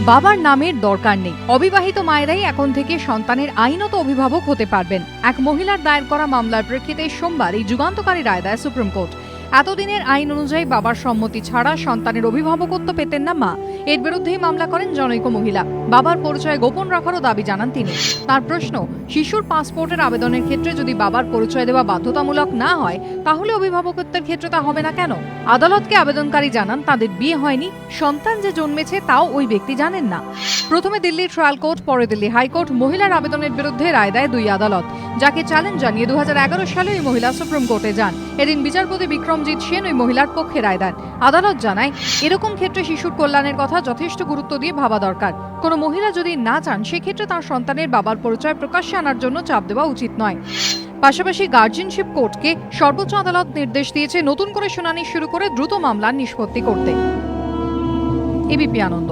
বাবার নামের দরকার নেই, অবিবাহিত মায়েরাই এখন থেকে সন্তানের আইনত অভিভাবক হতে পারবেন। এক মহিলার দায়ের করা মামলার প্রেক্ষিতে সোমবার এই যুগান্তকারী রায় দেয় সুপ্রিম কোর্ট। এতদিনের আইন অনুযায়ী বাবার সম্মতি ছাড়া সন্তানের অভিভাবকত্ব পেতেন না মা। এর বিরুদ্ধেই মামলা করেন জনৈক মহিলা। বাবার পরিচয় গোপন রাখারও দাবি জানান তিনি। তার প্রশ্ন, শিশুর পাসপোর্টের আবেদনের ক্ষেত্রে যদি বাবার পরিচয় দেওয়া বাধ্যতামূলক না হয়, তাহলে অভিভাবকত্বের ক্ষেত্রে তা হবে না কেন? আদালতকে আবেদনকারী জানান তাদের বিয়ে হয়নি, সন্তান যে জন্মেছে তাও ওই ব্যক্তি জানেন না। প্রথমে দিল্লি ট্রায়াল কোর্ট, পরে দিল্লি হাইকোর্ট মহিলার আবেদনের বিরুদ্ধে রায় দেয় দুই আদালত, যাকে চ্যালেঞ্জ জানিয়ে 2011 সালে ওই মহিলা সুপ্রিম কোর্টে যান। এদিন বিচারপতি বিক্রমজিৎ সেন ওই মহিলার পক্ষে রায় দেন। আদালত জানায়, এরকম ক্ষেত্রে শিশুর কল্যাণের কথা যথেষ্ট গুরুত্ব দিয়ে ভাবা দরকার। কোনো মহিলা যদি না চান, সেক্ষেত্রে তার সন্তানের বাবার পরিচয় প্রকাশ্যে আনার জন্য চাপ দেওয়া উচিত নয়। পাশাপাশি গার্জিয়ানশিপ কোর্টকে সর্বোচ্চ আদালত নির্দেশ দিয়েছে নতুন করে শুনানি শুরু করে দ্রুত মামলা নিষ্পত্তি করতে। এবিপি আনন্দ।